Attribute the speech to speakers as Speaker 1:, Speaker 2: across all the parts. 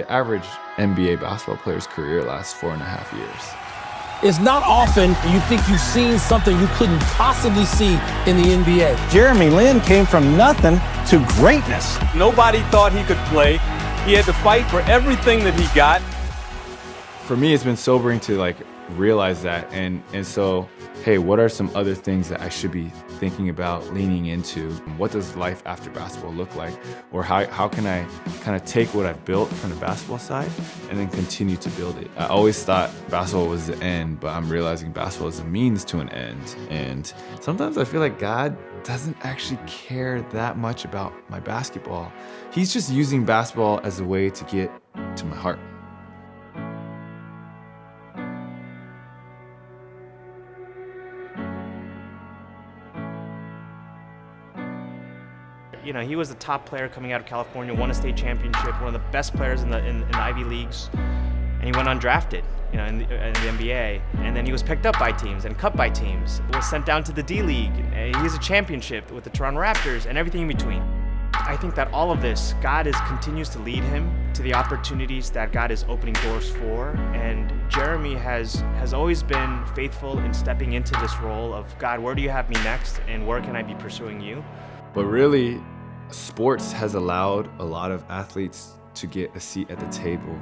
Speaker 1: The average NBA basketball player's career lasts 4.5 years.
Speaker 2: It's not often you think you've seen something you couldn't possibly see in the NBA.
Speaker 3: Jeremy Lin came from nothing to greatness.
Speaker 4: Nobody thought he could play. He had to fight for everything that he got.
Speaker 1: For me, it's been sobering to realize that, and so, hey, what are some other things that I should be thinking about leaning into? What does life after basketball look like? Or how can I kind of take what I've built from the basketball side and then continue to build it? I always thought basketball was the end, but I'm realizing basketball is a means to an end. And sometimes I feel like God doesn't actually care that much about my basketball. He's just using basketball as a way to get to my heart.
Speaker 5: You know, he was the top player coming out of California, won a state championship, one of the best players in the Ivy Leagues, and he went undrafted, you know, in the NBA. And then he was picked up by teams and cut by teams. He was sent down to the D League. He has a championship with the Toronto Raptors and everything in between. I think that all of this, God continues to lead him to the opportunities that God is opening doors for. And Jeremy has always been faithful in stepping into this role of, God, where do you have me next, and where can I be pursuing you?
Speaker 1: But really, sports has allowed a lot of athletes to get a seat at the table,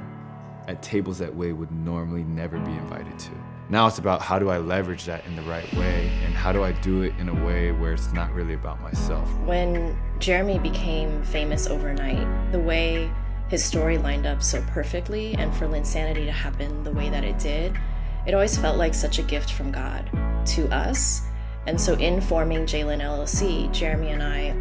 Speaker 1: at tables that they would normally never be invited to. Now it's about how do I leverage that in the right way, and how do I do it in a way where it's not really about myself.
Speaker 6: When Jeremy became famous overnight, the way his story lined up so perfectly, and for Linsanity to happen the way that it did, it always felt like such a gift from God to us. And so in forming JLIN LLC, Jeremy and I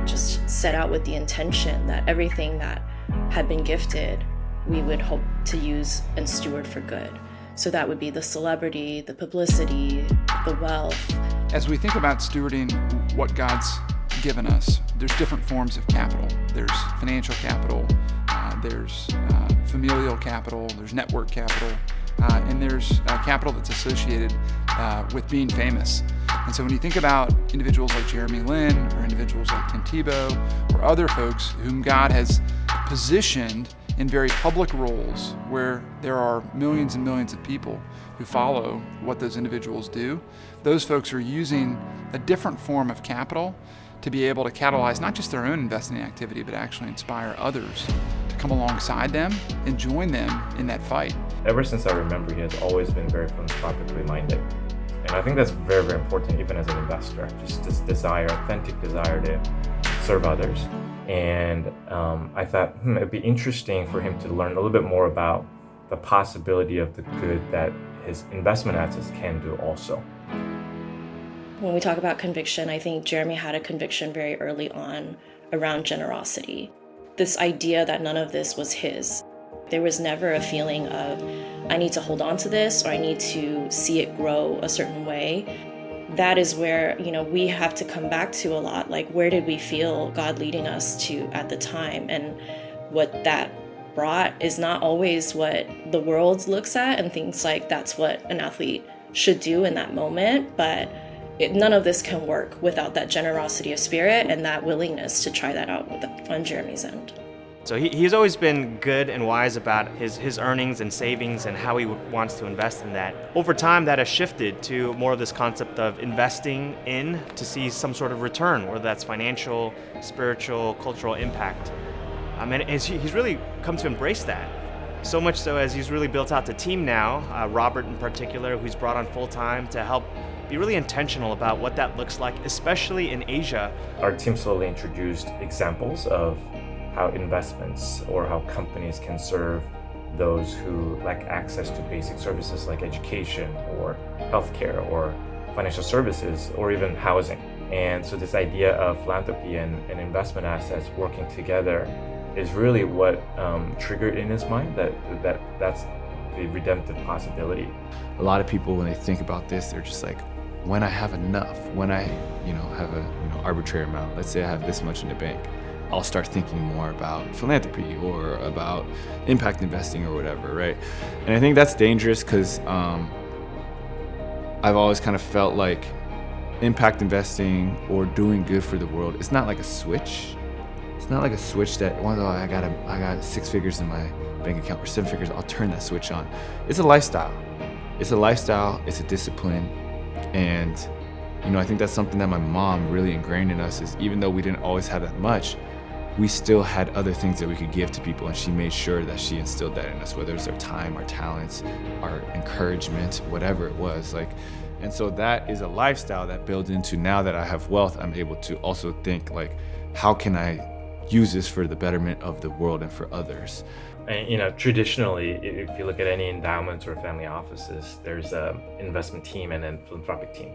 Speaker 6: just set out with the intention that everything that had been gifted, we would hope to use and steward for good. So that would be the celebrity, the publicity, the wealth.
Speaker 7: As we think about stewarding what God's given us, there's different forms of capital. There's financial capital, there's familial capital, there's network capital, and there's capital that's associated with being famous. And so when you think about individuals like Jeremy Lin, or individuals like Tim Tebow, or other folks whom God has positioned in very public roles where there are millions and millions of people who follow what those individuals do, those folks are using a different form of capital to be able to catalyze not just their own investing activity, but actually inspire others to come alongside them and join them in that fight.
Speaker 8: Ever since I remember, he has always been very philanthropically minded. And I think that's very, very important, even as an investor, just this desire, authentic desire to serve others. And I thought it'd be interesting for him to learn a little bit more about the possibility of the good that his investment assets can do also.
Speaker 6: When we talk about conviction, I think Jeremy had a conviction very early on around generosity. This idea that none of this was his. There was never a feeling of, I need to hold on to this, or I need to see it grow a certain way. That is where, we have to come back to a lot, like where did we feel God leading us to at the time? And what that brought is not always what the world looks at and thinks like that's what an athlete should do in that moment, but none of this can work without that generosity of spirit and that willingness to try that out on Jeremy's end.
Speaker 5: So he's always been good and wise about his earnings and savings and how he wants to invest in that. Over time, that has shifted to more of this concept of investing in to see some sort of return, whether that's financial, spiritual, cultural impact. And he's really come to embrace that. So much so as he's really built out the team now, Robert in particular, who's brought on full-time to help be really intentional about what that looks like, especially in Asia.
Speaker 8: Our team slowly introduced examples of how investments or how companies can serve those who lack access to basic services like education or healthcare or financial services or even housing. And so this idea of philanthropy and investment assets working together is really what triggered in his mind that's the redemptive possibility.
Speaker 1: A lot of people, when they think about this, they're just like, when I have enough, when I have a arbitrary amount, let's say I have this much in the bank, I'll start thinking more about philanthropy or about impact investing or whatever, right? And I think that's dangerous because I've always kind of felt like impact investing or doing good for the world, it's not like a switch. It's not like a switch that, I got 6 figures in my bank account or 7 figures, I'll turn that switch on. It's a lifestyle. It's a lifestyle, it's a discipline. And, I think that's something that my mom really ingrained in us is even though we didn't always have that much, we still had other things that we could give to people, and she made sure that she instilled that in us, whether it's our time, our talents, our encouragement, whatever it was. And so that is a lifestyle that builds into now that I have wealth, I'm able to also think how can I use this for the betterment of the world and for others?
Speaker 8: And traditionally, if you look at any endowments or family offices, there's an investment team and a philanthropic team.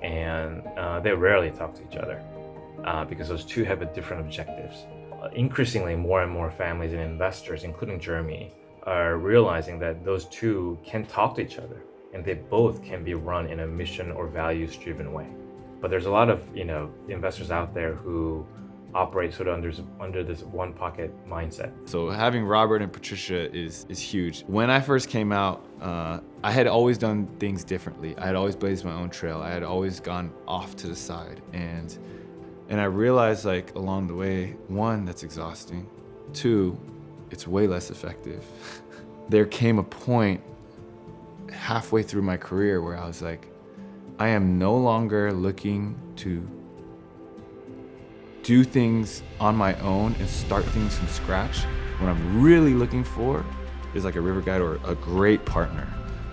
Speaker 8: And they rarely talk to each other because those two have different objectives. Increasingly, more and more families and investors, including Jeremy, are realizing that those two can talk to each other and they both can be run in a mission or values-driven way. But there's a lot of investors out there who operate sort of under this one pocket mindset.
Speaker 1: So having Robert and Patricia is huge. When I first came out, I had always done things differently. I had always blazed my own trail. I had always gone off to the side. And I realized along the way, 1, that's exhausting. 2, it's way less effective. There came a point halfway through my career where I was I am no longer looking to do things on my own and start things from scratch. What I'm really looking for is a river guide or a great partner,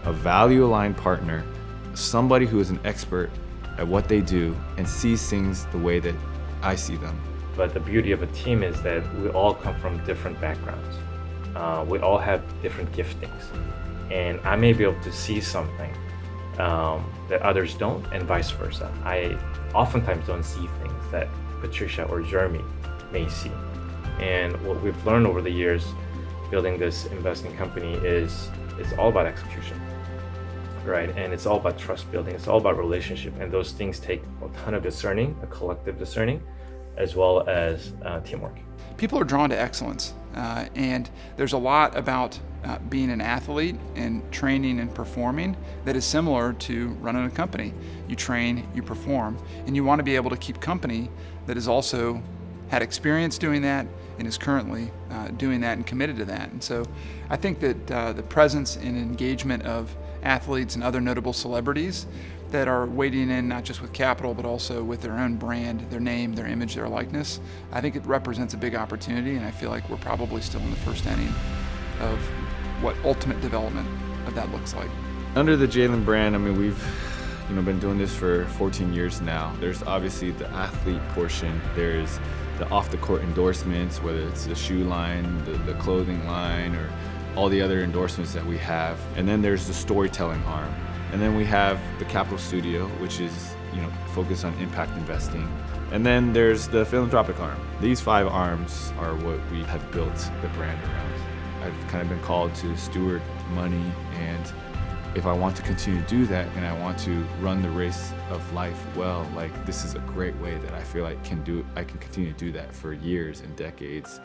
Speaker 1: a value-aligned partner, somebody who is an expert at what they do and sees things the way that I see them.
Speaker 8: But the beauty of a team is that we all come from different backgrounds. We all have different giftings. And I may be able to see something that others don't, and vice versa. I oftentimes don't see things that Patricia or Jeremy may see. And what we've learned over the years building this investing company is it's all about execution, right? And it's all about trust building. It's all about relationship. And those things take a ton of discerning, a collective discerning, as well as teamwork.
Speaker 7: People are drawn to excellence, and there's a lot about being an athlete and training and performing that is similar to running a company. You train, you perform, and you want to be able to keep company that has also had experience doing that and is currently doing that and committed to that. And so I think that the presence and engagement of athletes and other notable celebrities that are wading in not just with capital but also with their own brand, their name, their image, their likeness, I think it represents a big opportunity, and I feel like we're probably still in the first inning of what ultimate development of that looks like.
Speaker 1: Under the JLIN brand, we've been doing this for 14 years now. There's obviously the athlete portion, there's the off-the-court endorsements, whether it's the shoe line, the clothing line, or all the other endorsements that we have. And then there's the storytelling arm. And then we have the Capital Studio, which is focused on impact investing. And then there's the philanthropic arm. These 5 arms are what we have built the brand around. I've kind of been called to steward money, and if I want to continue to do that and I want to run the race of life well, this is a great way that I feel I can continue to do that for years and decades.